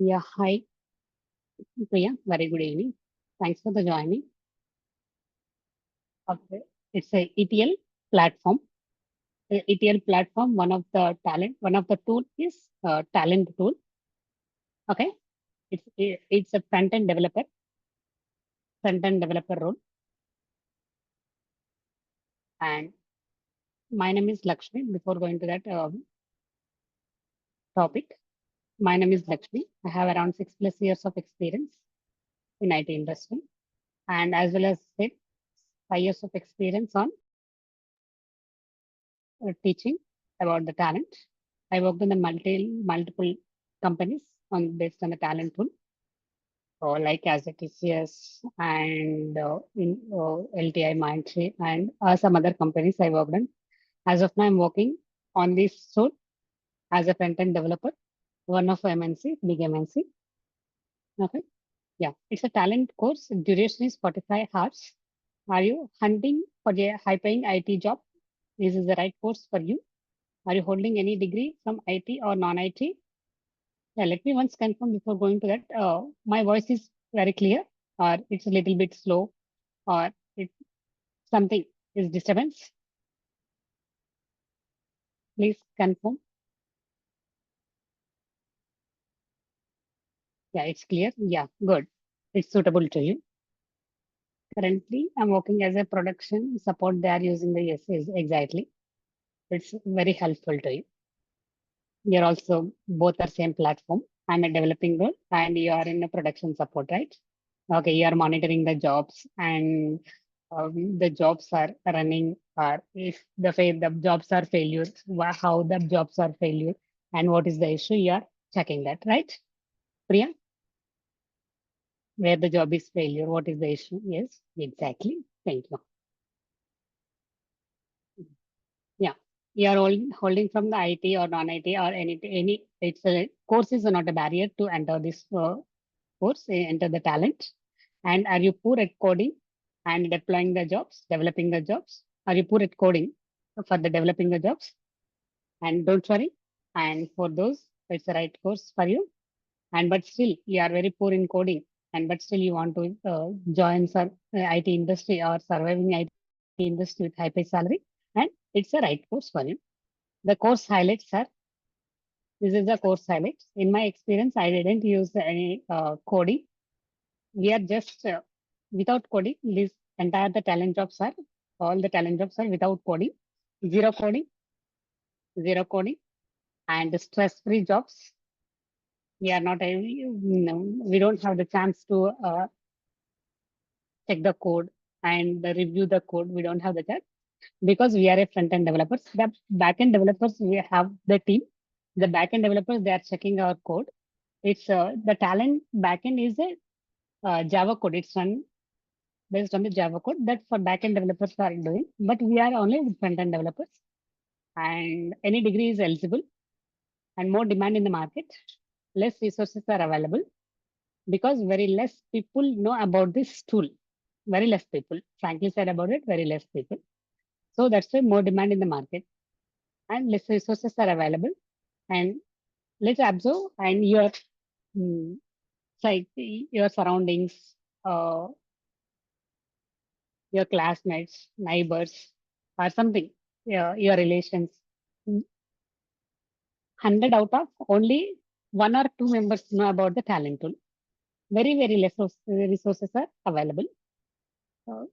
Yeah, hi, Priya. Very good evening. Thanks for the joining. Okay. It's a ETL platform. ETL platform, one of the tool is talent tool. Okay. It's a front end developer role. And my name is Lakshmi. Before going to that topic, my name is Lakshmi. I have around 6+ years of experience in IT industry, and as well as 5 years of experience on teaching about the talent. I worked in the multiple companies based on the talent pool, like as a TCS and in LTI Mindtree and some other companies I worked in. As of now, I'm working on this tool as a front-end developer, one of MNC, big MNC. Okay, yeah, it's a talent course. Duration is 45 hours. Are you hunting for a high-paying IT job? This is the right course for you. Are you holding any degree from IT or non-IT? Yeah, let me once confirm before going to that. My voice is very clear, or it's a little bit slow, or it something is disturbance. Please confirm. Yeah, it's clear. Yeah, good. It's suitable to you. Currently, I'm working as a production support. They are using the yes, exactly. It's very helpful to you. You're also both are same platform. I'm a developing role, and you are in a production support, right? Okay, you are monitoring the jobs, and the jobs are running, or if the jobs are failures, how the jobs are failure, and what is the issue, you are checking that, right, Priya? Where the job is failure, what is the issue? Yes, exactly. Thank you. Yeah, you are holding from the IT or non-IT or any. It's a course is not a barrier to enter this course, enter the talent. And are you poor at coding and deploying the jobs, developing the jobs? Are you poor at coding for the developing the jobs? And don't worry. And for those, it's the right course for you. And but still, you are very poor in coding, and but still you want to join some IT industry or surviving IT industry with high pay salary, and it's the right course for you. The course highlights are this is the course highlights. In my experience, I didn't use any coding. We are just without coding. This entire the talent jobs are all the talent jobs are without coding, zero coding, zero coding, and stress-free jobs. We are not we don't have the chance to check the code and review the code. We don't have the chance because we are a front-end developers. The back-end developers, we have the team. The back-end developers, they are checking our code. It's the talent backend is a Java code. It's run based on the Java code that for backend developers are doing, but we are only front-end developers, and any degree is eligible, and more demand in the market. Less resources are available because very less people know about this tool. Very less people, frankly said about it, very less people. So that's why more demand in the market and less resources are available. And let's observe and your like your surroundings, uh, your classmates, neighbors, or something, your relations. 100 out of only one or two members know about the talent tool. Very, very less resources are available. Uh,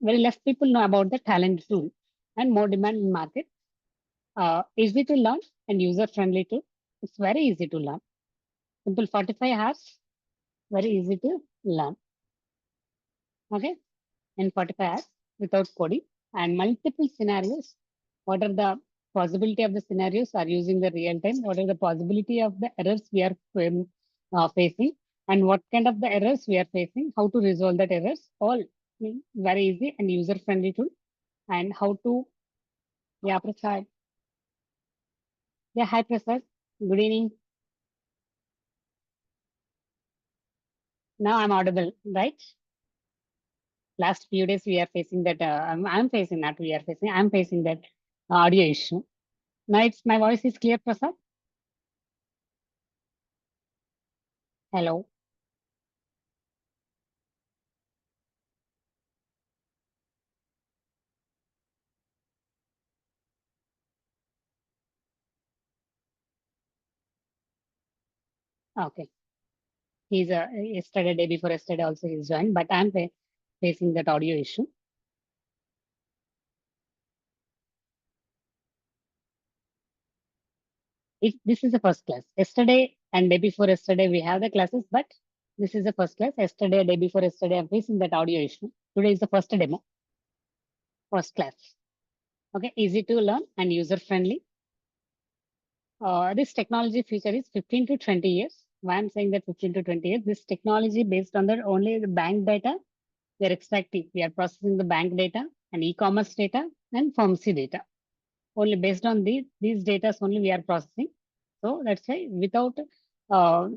very less people know about the talent tool and more demand in market. Easy to learn and user friendly too. It's very easy to learn. Simple 45 hours, very easy to learn. Okay, in 45 hours without coding and multiple scenarios. What are the possibility of the scenarios are using the real time? What are the possibility of the errors we are facing? And what kind of the errors we are facing? How to resolve that errors? All very easy and user friendly tool. And how to, yeah, Prasad. Yeah, hi Prasad. Good evening. Now I'm audible, right? Last few days we are facing that. I'm facing that. We are facing. I'm facing that audio issue. Now it's my voice is clear, Prasad. Hello. Okay. He's yesterday, day before yesterday also he's joined, but I'm facing that audio issue. If this is the first class, yesterday and day before yesterday we have the classes, but this is the first class. Yesterday, day before yesterday, I'm facing that audio issue. Today is the first demo, first class. Okay, easy to learn and user friendly. This technology feature is 15 to 20 years. Why I'm saying that 15 to 20 years? This technology based on the only the bank data we are extracting. We are processing the bank data and e-commerce data and pharmacy data. Only based on these data only we are processing. So that's why without uh,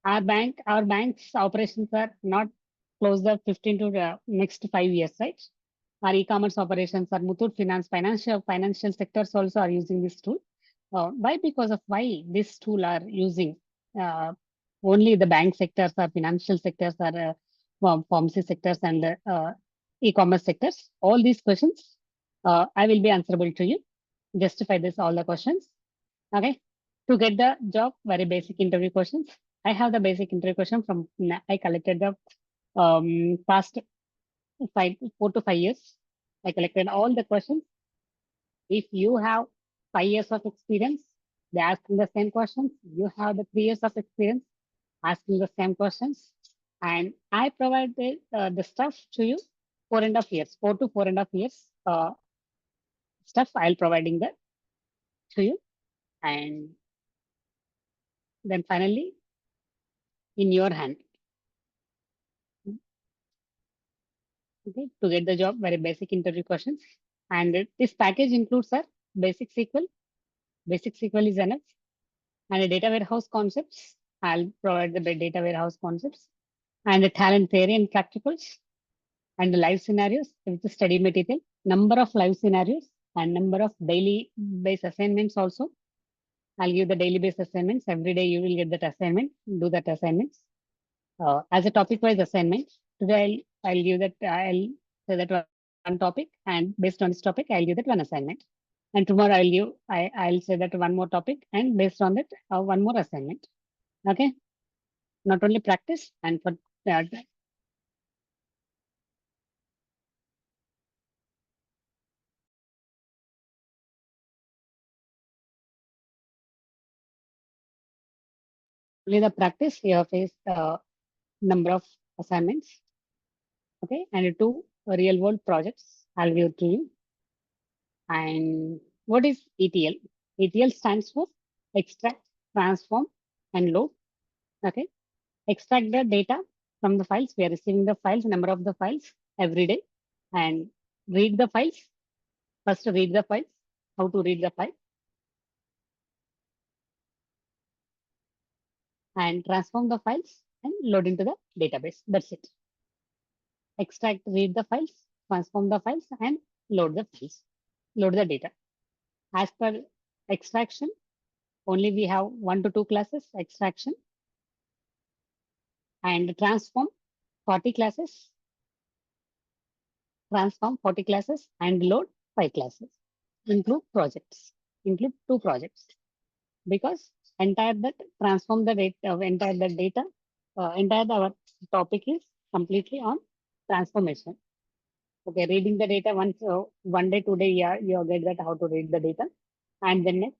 our bank's operations are not closed up 15 to the next 5 years, right? Our e-commerce operations, our Muthoot Finance, financial sectors also are using this tool. Why? Because of why this tool are using uh, only the bank sectors or financial sectors or pharmacy sectors and e-commerce sectors. All these questions I will be answerable to you. Justify this all the questions. Okay. To get the job, very basic interview questions. I have the basic interview question from I collected the past 4 to 5 years. I collected all the questions. If you have 5 years of experience, they asking the same questions. You have the 3 years of experience, asking the same questions. And I provided the stuff to you 4.5 years, 4 to 4.5 years stuff. I'll providing that to you. And then finally, in your hand. Okay, to get the job, very basic interview questions. And this package includes a basic SQL. Basic SQL is enough. And the data warehouse concepts. I'll provide the data warehouse concepts and the talent theory and practicals and the live scenarios with the study material, number of live scenarios and number of daily based assignments also. I'll give the daily based assignments. Every day you will get that assignment, do that assignments. As a topic wise assignment, today I'll give that, I'll say that one topic and based on this topic, I'll give that one assignment. And tomorrow I'll say that one more topic and based on that, one more assignment. Okay. Not only practice and for only the practice, you have faced number of assignments. Okay. And two real world projects I'll give to you. And what is ETL? ETL stands for extract, transform, and load. Okay. Extract the data from the files. We are receiving the files, number of the files every day, and read the files. First, read the files. How to read the file and transform the files and load into the database. That's it. Extract, read the files, transform the files, and load the files. Load the data. As per extraction, only we have 1 to 2 classes extraction and transform 40 classes, transform 40 classes and load 5 classes. Include projects, include 2 projects because entire that transform the data, entire the data, entire our topic is completely on transformation. Okay, reading the data once, one day, today, yeah, you get that how to read the data and then next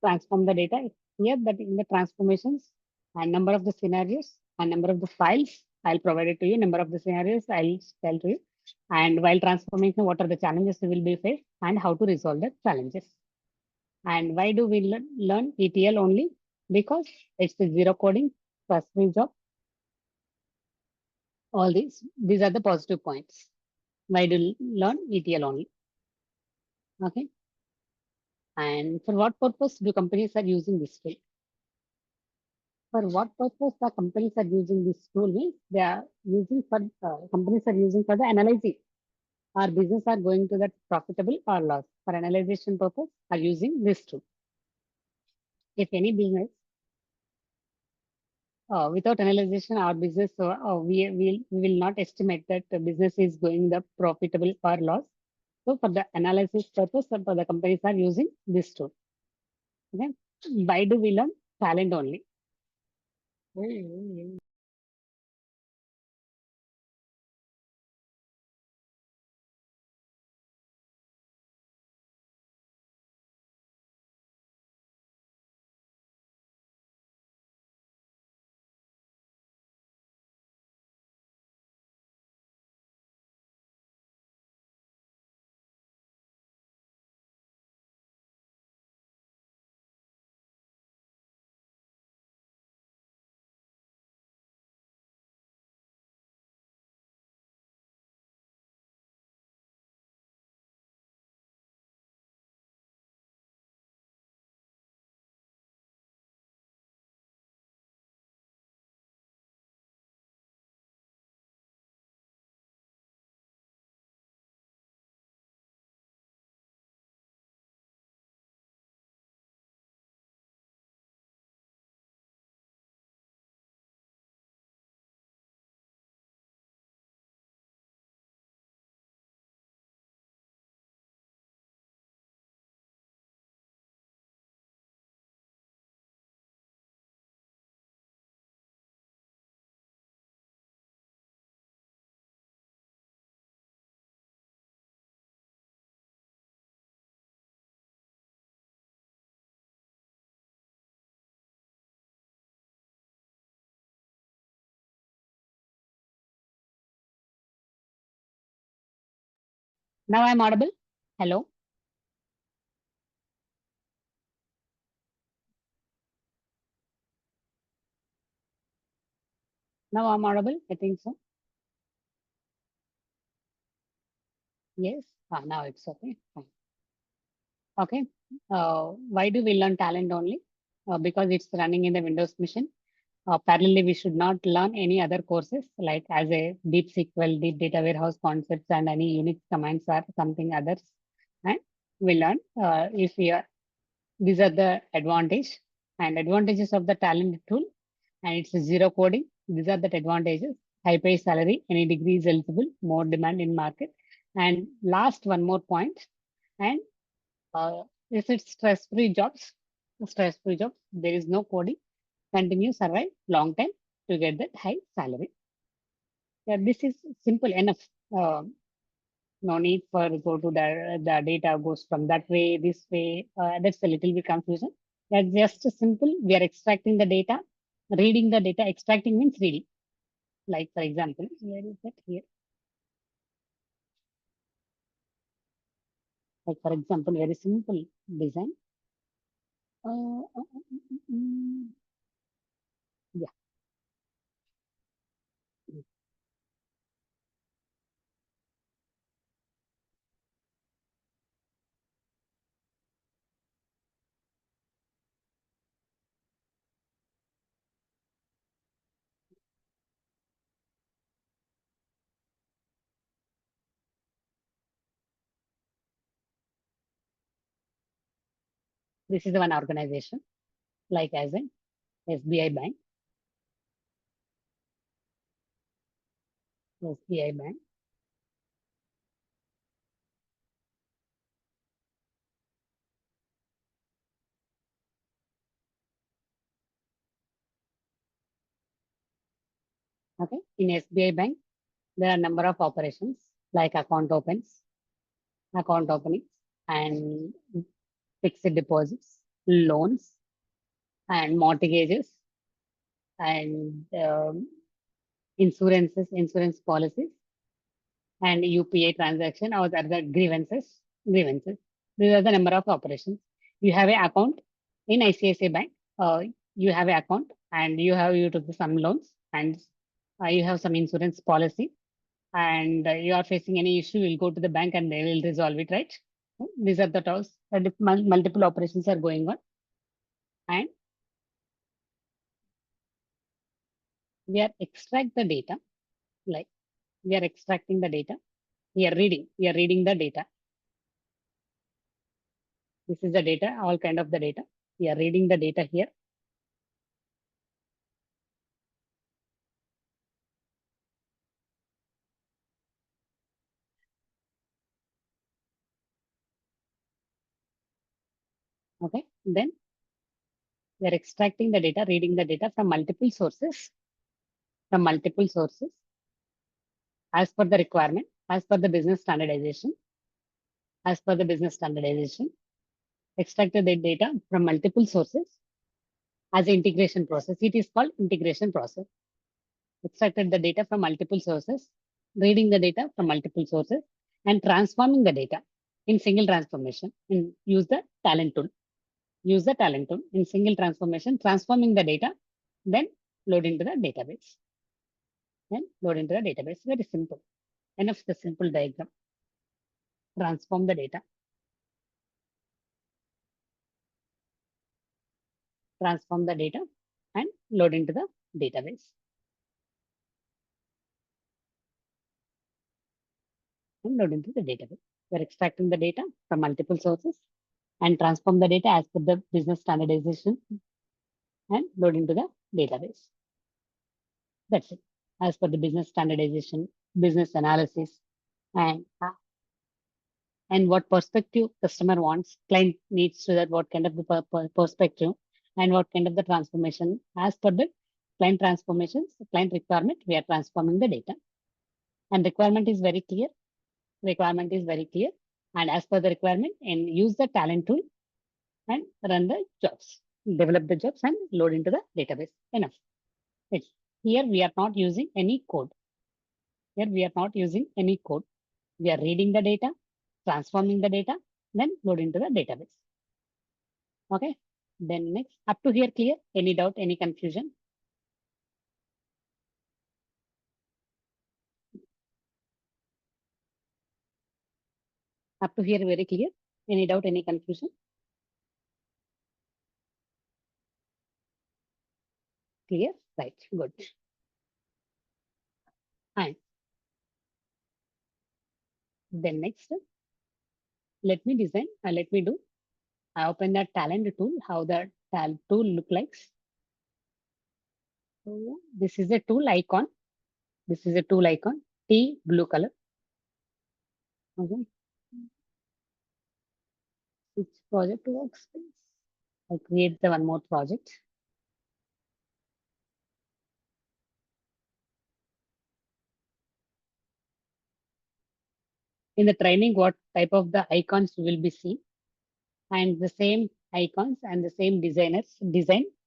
transform the data. Here that in the transformations and number of the scenarios and number of the files, I'll provide it to you. Number of the scenarios, I'll tell to you. And while transformation, what are the challenges we will be faced and how to resolve the challenges. And why do we learn ETL only? Because it's the zero coding, first free job. All these are the positive points. Why do you learn ETL only? Okay. And for what purpose do companies are using this tool? For what purpose the companies are using this tool means they are using for companies are using for the analyzing. Our business are going to that profitable or loss. For analyzation purpose are using this tool. If any business without analyzation, our business, we will not estimate that the business is going the profitable or loss. So for the analysis purpose, for the companies are using this tool. Okay. Why do we learn? Talent only. Now I'm audible. Hello. Now I'm audible. I think so. Yes. Now it's okay. Fine. Okay. Why do we learn talent only? Because it's running in the Windows machine. Parallelly, we should not learn any other courses like as a deep SQL, deep data warehouse concepts, and any Unix commands or something others. And we learn if we are, these are the advantage and advantages of the talent tool. And it's zero coding. These are the advantages. High pay salary, any degree is eligible, more demand in market. And last one more point. And if it's stress-free jobs, there is no coding, continue survive long time to get that high salary. Yeah, this is simple enough. No need for go to the data goes from that way, this way. That's a little bit confusion. That's just simple. We are extracting the data, reading the data. Extracting means reading. Like for example, where is that here? Like for example, very simple design. Yeah, this is the one organization like as an SBI Bank. SBI Bank. Okay. In SBI Bank, there are number of operations like account openings, and fixed deposits, loans, and mortgages, and insurance policies, and UPA transaction or other grievances. These are the number of operations. You have an account in ICICI Bank. You have an account and you took some loans and you have some insurance policy and you are facing any issue, you'll go to the bank and they will resolve it, right? These are the tasks. Multiple operations are going on, and we are extract the data. Like we are extracting the data. We are reading. We are reading the data. This is the data, all kind of the data. We are reading the data here. Okay, then we are extracting the data, reading the data from multiple sources, as per the requirement, as per the business standardization, as per the business standardization, extracted the data from multiple sources as an integration process. It is called integration process. Extracted the data from multiple sources, reading the data from multiple sources, and transforming the data in single transformation. And use the talent tool. Use the talent tool in single transformation, transforming the data, then load into the database. Then load into the database. Very simple. Enough the simple diagram. Transform the data. Transform the data and load into the database. And load into the database. We're extracting the data from multiple sources and transform the data as per the business standardization and load into the database. That's it. As per the business standardization, business analysis, and what perspective customer wants, client needs to that what kind of the perspective and what kind of the transformation as per the client transformations, client requirement, we are transforming the data. And requirement is very clear. Requirement is very clear. And as per the requirement, and use the talent tool and run the jobs, develop the jobs and load into the database. Enough. It's, here we are not using any code. Here we are not using any code. We are reading the data, transforming the data, then load into the database. Okay. Then next, up to here clear? Any doubt, any confusion? Up to here very clear? Any doubt, any confusion? Clear? Right, good. And then next, let me design, let me do. I open that talent tool, how the talent tool look like. So this is a tool icon. This is a tool icon, T blue color. Okay. Which project workspace? I'll create the one more project. In the training, what type of the icons will be seen, and the same icons and the same design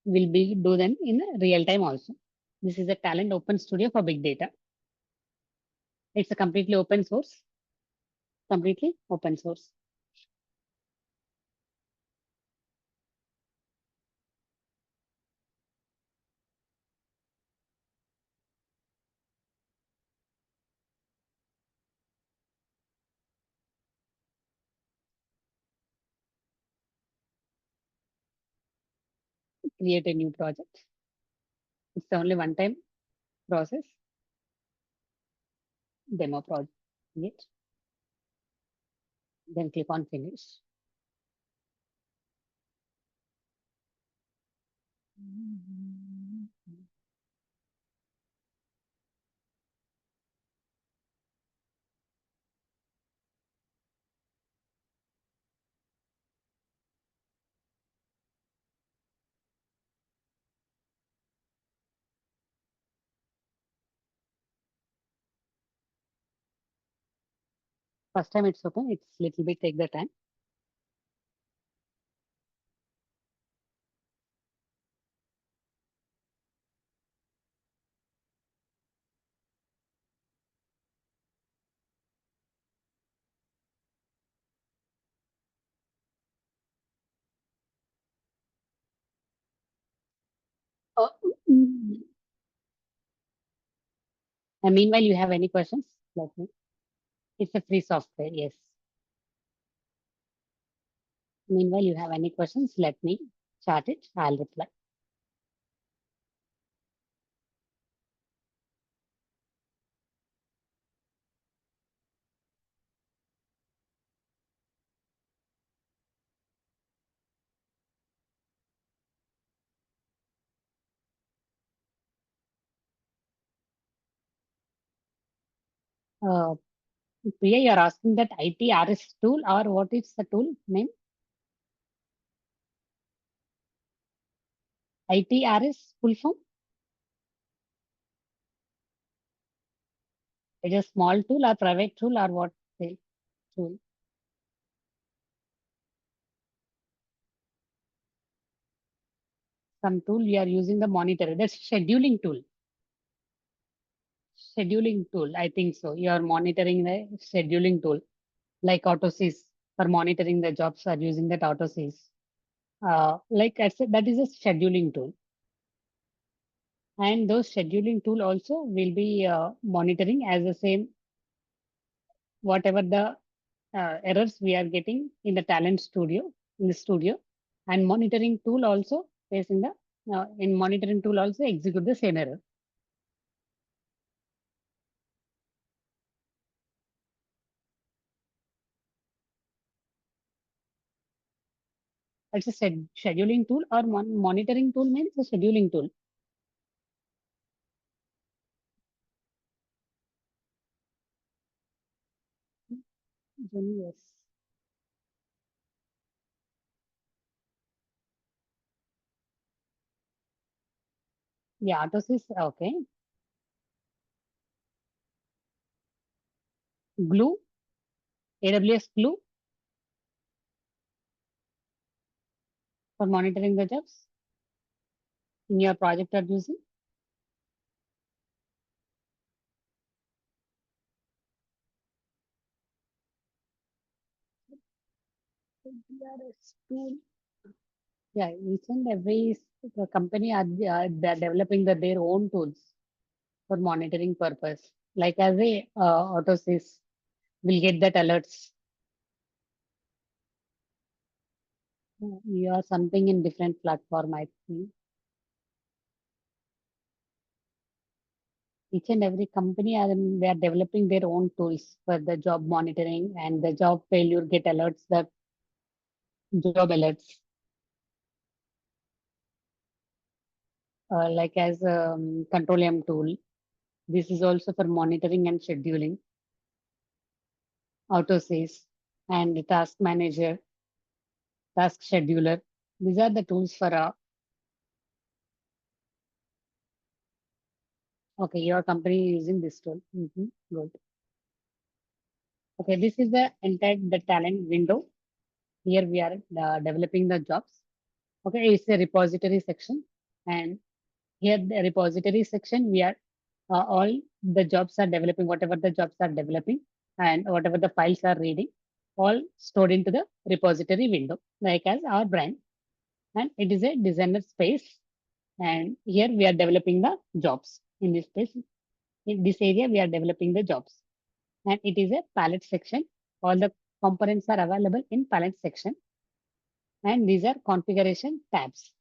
will be do them in real time also. This is a talent open studio for big data. It's a completely open source. Completely open source. Create a new project. It's only one time process. Demo project. Create. Then click on finish. First time it's open, it's little bit take the time. Oh, and meanwhile, you have any questions? Let me. It's a free software, yes. Meanwhile, you have any questions? Let me chat it. I'll reply. Uh, Priya, you're asking that ITRS tool or what is the tool name? ITRS full form? It is small tool or private tool or what tool? Some tool we are using the monitor. That's scheduling tool. Scheduling tool. I think so. You are monitoring the scheduling tool like AutoSys for monitoring the jobs are using that AutoSys. Like I said, that is a scheduling tool. And those scheduling tool also will be monitoring as the same whatever the errors we are getting in the talent studio in the studio, and monitoring tool also facing the in monitoring tool also execute the same error. It's a scheduling tool or monitoring tool means a scheduling tool. Yes. Yeah, AutoSys. Okay. Glue, AWS Glue for monitoring the jobs in your project are using. AWS tool. Yeah, each and every company are they're developing their own tools for monitoring purpose. Like as a AutoSys will get that alerts. You are something in different platform, I think. Each and every company are they are developing their own tools for the job monitoring and the job failure get alerts, the job alerts. Like as control M tool. This is also for monitoring and scheduling. AutoSys and task manager, task scheduler. These are the tools for okay, your company is using this tool. Good. Okay, this is the entire the talent window. Here we are developing the jobs. Okay, it's a repository section, and here the repository section we are all the jobs are developing, whatever the jobs are developing, and whatever the files are reading, all stored into the repository window, like as our brand, and it is a designer space. And here we are developing the jobs in this space. In this area, we are developing the jobs, and it is a palette section. All the components are available in palette section, and these are configuration tabs.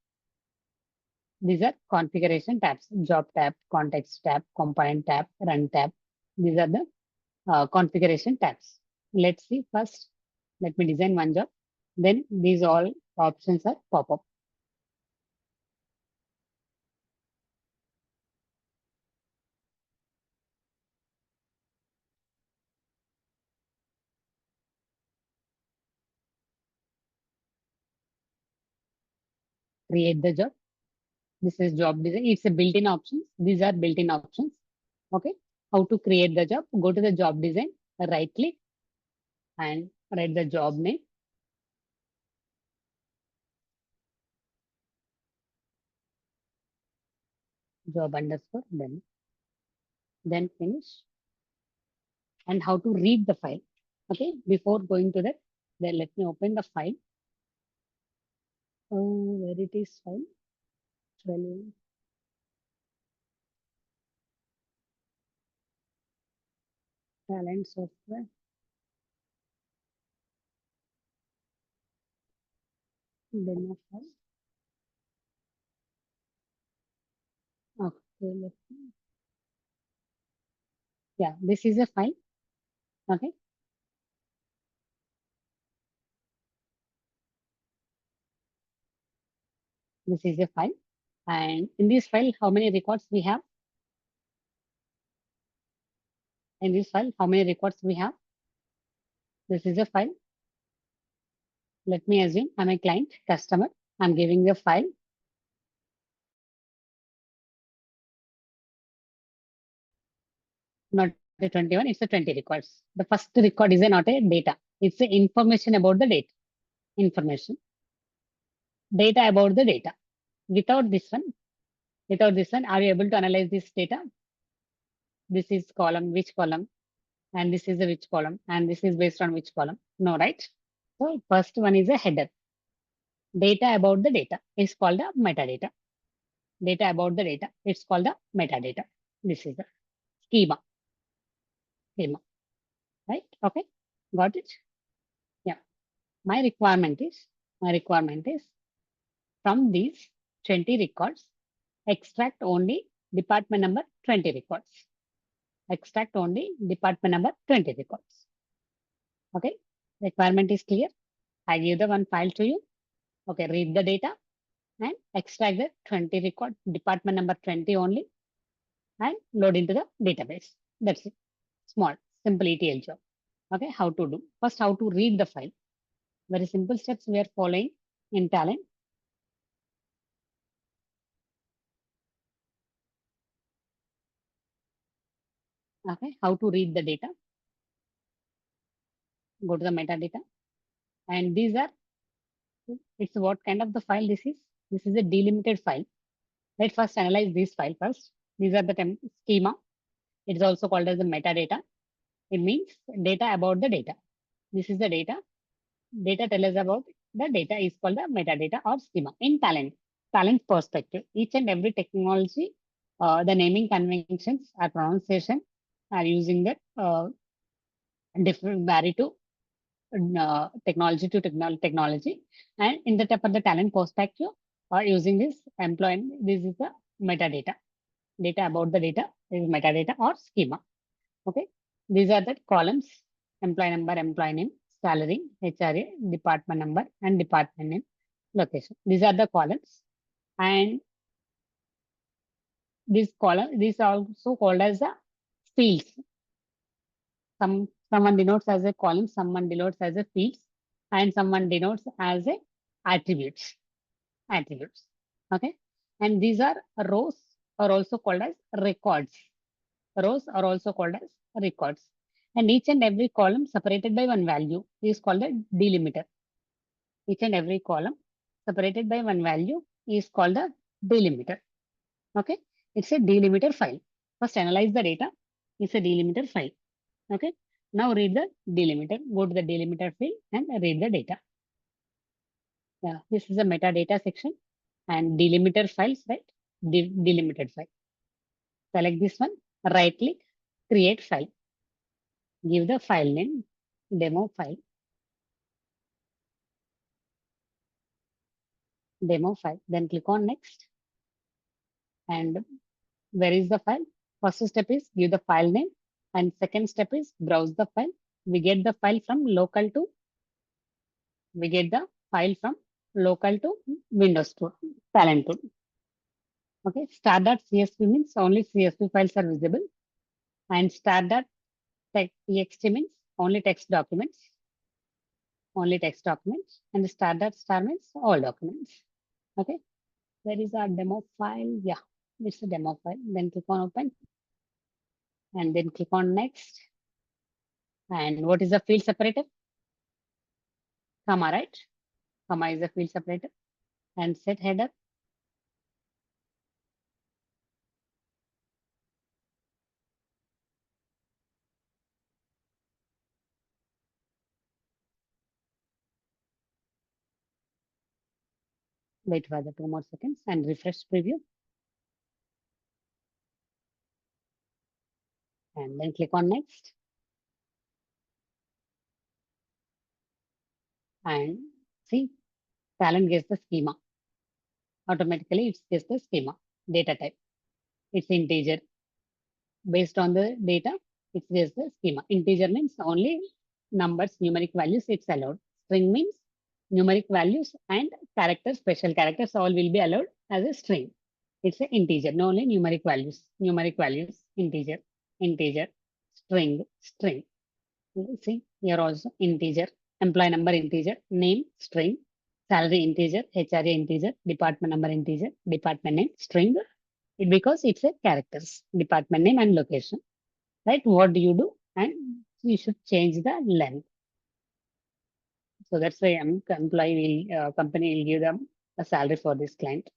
These are configuration tabs: job tab, context tab, component tab, run tab. These are the configuration tabs. Let's see first. Let me design one job. Then these all options are pop up. Create the job. This is job design. It's a built-in options. These are built-in options. Okay. How to create the job? Go to the job design, right click and write the job name. Job underscore then finish. And how to read the file. Okay. Before going to that, then let me open the file. Where it is file? 12 talent software. Demo file. Okay. Yeah, this is a file. Okay. This is a file. And in this file, how many records we have? In this file, how many records we have? This is a file. Let me assume I'm a client, customer. I'm giving the file. not a 21, it's a 20 records. The first record is not a data. It's a information about the data. Information. Data about the data. Without this one, are you able to analyze this data? This is column, which column? And this is a which column? And this is based on which column? No, right? So first one is a header. Data about the data is called the metadata. Data about the data, it's called the metadata. This is the schema. Schema. Right? Okay. Got it? Yeah. My requirement is from these 20 records, extract only department number 20 records. Extract only department number 20 records. Okay. Requirement is clear. I give the one file to you. Okay. Read the data and extract the 20 record department number 20 only and load into the database. That's it. Small, simple ETL job. Okay. How to do? First, how to read the file. Very simple steps we are following in Talent. Okay. How to read the data. Go to the metadata. And these are, it's what kind of the file this is. This is a delimited file. Let's first analyze this file first. These are the schema. It is also called as the metadata. It means data about the data. This is the data. Data tells us about the data is called the metadata or schema in Talent perspective. Each and every technology, the naming conventions or pronunciation are using that different vary to technology to technology. And in the type of the Talent perspective, using this employee, this is the metadata. Data about the data is metadata or schema. Okay. These are the columns: employee number, employee name, salary, HRA, department number, and department name, location. These are the columns. And these are also called as the fields. Someone denotes as a column, someone denotes as a fields, and someone denotes as a attributes. Attributes. Okay. And these are rows are also called as records. Rows are also called as records. And each and every column separated by one value is called a delimiter. Each and every column separated by one value is called a delimiter. Okay. It's a delimiter file. First analyze the data. It's a delimiter file. Okay. Now read the delimiter. Go to the delimiter field and read the data. Yeah, this is a metadata section and delimiter files, right? Delimited file. Select this one, right click, create file. Give the file name, demo file. Demo file. Then click on next. And where is the file? First step is give the file name. And second step is browse the file. We get the file from local to Windows to Talent tool. Okay, star.csv means only CSV files are visible. And star.txt means only text documents. Only text documents. And star.star means all documents. Okay. Where is our demo file? Yeah, it's a demo file. Then click on open. And then click on next. And what is the field separator? Comma, right? Comma is the field separator. And set header. Wait for the 2 more seconds and refresh preview. And then click on next. And see, Talent gets the schema. Automatically, it gets the schema. Data type. It's integer. Based on the data, it's just the schema. Integer means only numbers, numeric values, it's allowed. String means numeric values and characters, special characters, all will be allowed as a string. It's an integer, no only numeric values, integer, string. See, here also integer, employee number integer, name string, salary integer, HRA integer, department number integer, department name string. Because it's a characters, department name and location. right? What do you do? And you should change the length. So that's why company will give them a salary for this client.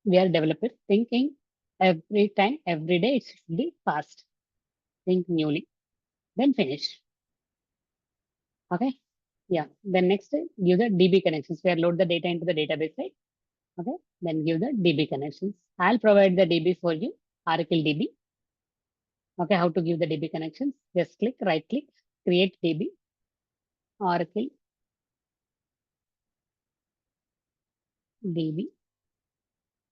We are developers thinking every time, every day it should be fast. Think newly, then finish. Okay. Yeah. Then next, give the DB connections. We are load the data into the database, right? Okay. Then give the DB connections. I'll provide the DB for you, Oracle DB. Okay. How to give the DB connections? Just click, right click, create DB, Oracle DB,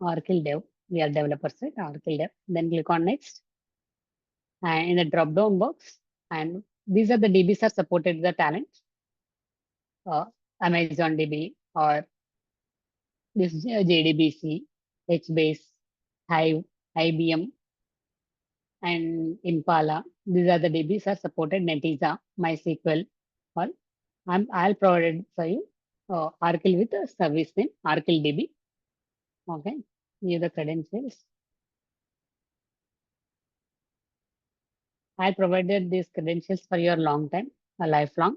Oracle Dev. We are developers, right? Oracle Dev. Then click on next. And in the drop down box, and these are the DBs are supported the talent, uh, Amazon DB or this JDBC, HBase, Hive, IBM, and Impala. These are the DBs are supported Netezza, MySQL. All I'll provide it for you. Oracle with a service name, Oracle DB. Okay, give the credentials. I provided these credentials for your long time, a lifelong.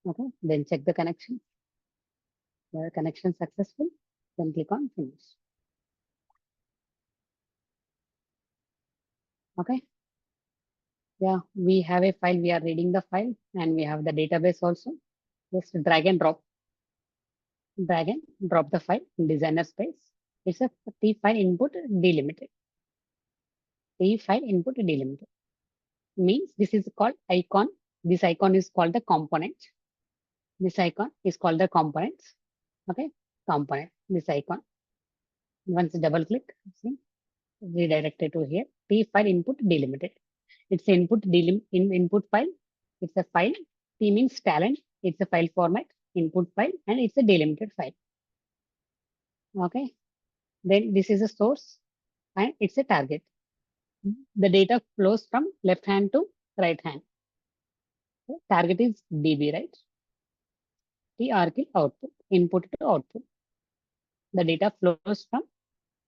Okay, then check the connection. The connection successful. Then click on finish. Okay. Yeah, we have a file. We are reading the file, and we have the database also. Just drag and drop the file in designer space. It's a T file input delimited. T file input delimited means this is called icon. This icon is called the component. This icon is called the components. Okay, component. This icon. Once double click, see, redirected to here. T file input delimited. It's input file. It's a file. T means talent. It's a file format. Input file, and it's a delimited file. Okay. Then this is a source, and it's a target. The data flows from left hand to right hand. So target is DB, right? T Oracle output, input to output. The data flows from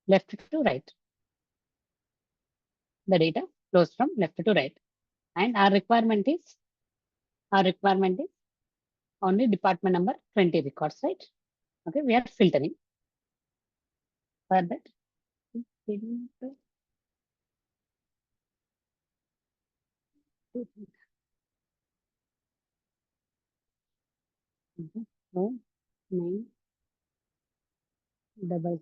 left to right. The data flows from left to right. And our requirement is only department number 20 records, right? Okay, we are filtering for that. So 9 double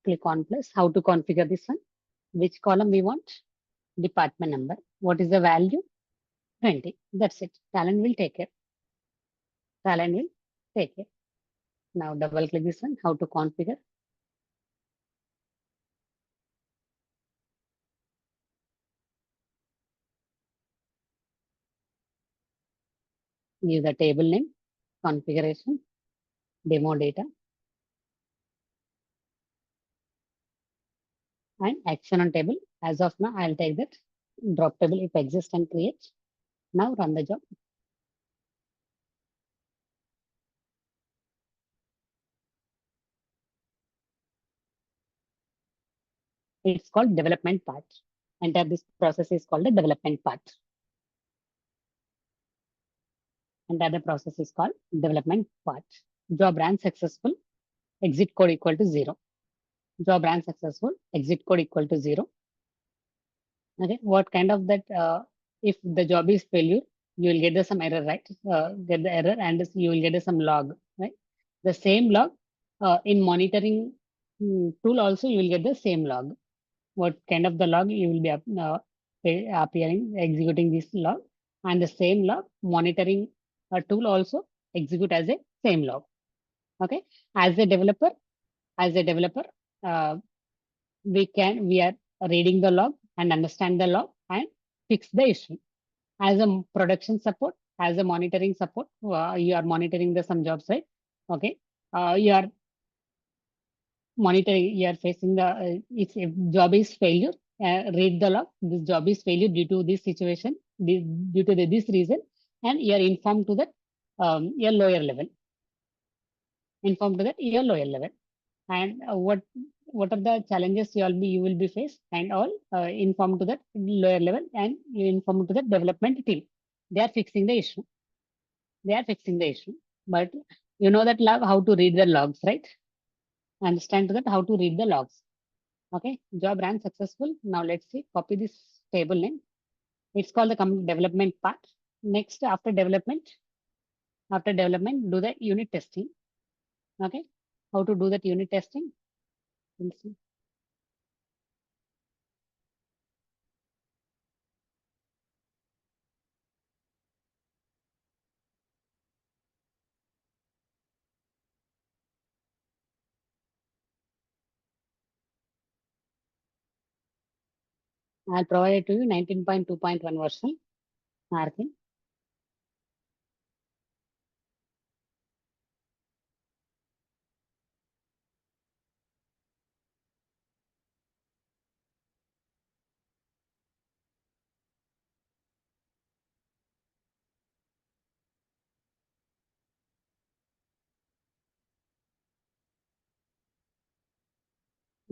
click on plus. How to configure this one? Which column we want? Department number. What is the value? 20. That's it. Talent will take care. Talent will take care. Now double click this one. How to configure? Give the table name, configuration, demo data, and action on table. As of now, I'll take that drop table if exists and create. Now run the job. It's called development part. Enter this process is called the development part. Enter the process is called development part. Job ran successful. Exit code equal to 0. Job ran successful. Exit code equal to 0. Okay, what kind of that? If the job is failure, you will get the some error, right? Get the error, and you will get some log, right? The same log in monitoring tool also you will get the same log. What kind of the log you will be appearing executing this log, and the same log monitoring tool also execute as a same log. Okay, as a developer, as a developer, uh, we are reading the log and understand the log and fix the issue. As a production support, as a monitoring support, you are monitoring the some jobs, right? Okay, you are monitoring, you are facing the if job is failure, read the log. This job is failure due to this situation, due to this reason, and you are informed to that your lower level. Informed to that your lower level, and what are the challenges you will be faced, and all informed to that lower level, and you inform to the development team. They are fixing the issue. They are fixing the issue. But you know that log, how to read the logs, right? Understand that how to read the logs. Okay, job ran successful. Now let's see, copy this table name. It's called the development part. Next, after development, do the unit testing. Okay, how to do that unit testing? We'll see. I'll provide it to you 19.2.1 version. Marking.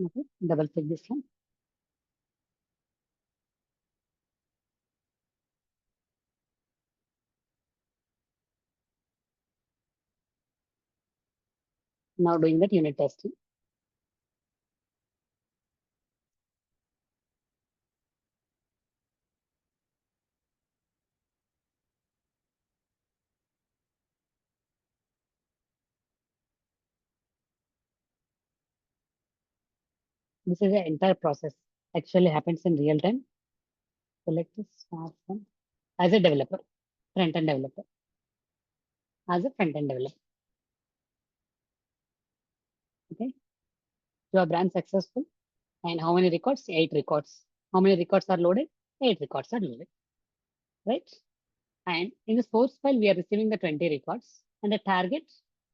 Okay, double click this one. Now doing that unit testing. This is the entire process. Actually happens in real time. Select this smartphone as a developer, front-end developer. As a front-end developer. Okay. Job ran successful. And how many records? 8 records. How many records are loaded? 8 records are loaded. Right? And in the source file, we are receiving the 20 records. And the target,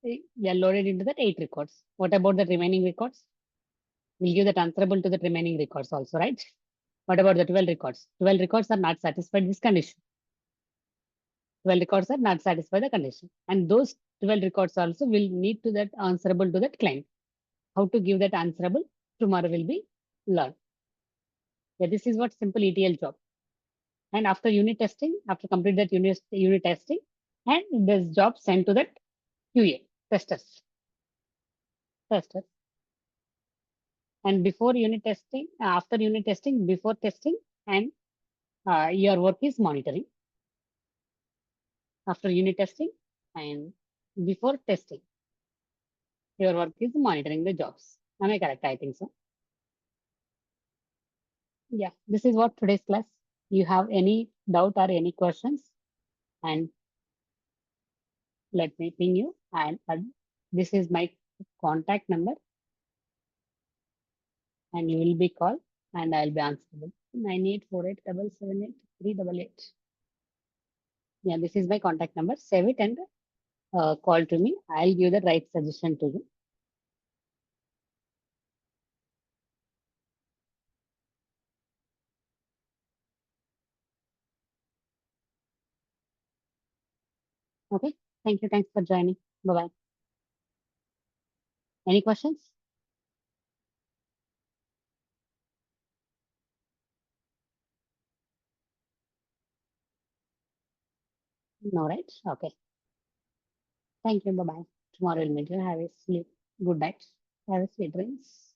we are loaded into that 8 records. What about the remaining records? We'll give that answerable to the remaining records also, right? What about the 12 records? 12 records are not satisfied this condition. 12 records are not satisfied the condition. And those 12 records also will need to that answerable to that client. How to give that answerable tomorrow will be learned. Yeah, this is what simple ETL job. And after unit testing, after complete that unit testing, and this job sent to that QA testers. And before unit testing, after unit testing, before testing, and your work is monitoring. After unit testing and before testing, your work is monitoring the jobs. Am I correct? I think so. Yeah, this is what today's class. You have any doubt or any questions? And let me ping you. And this is my contact number. And you will be called and I'll be answerable. 9848778388. Yeah, this is my contact number. Save it and call to me. I'll give the right suggestion to you. Okay. Thank you. Thanks for joining. Bye-bye. Any questions? No, right? Okay. Thank you. Bye-bye. Tomorrow we'll meet you. Have a sleep. Good night. Have a sweet dreams.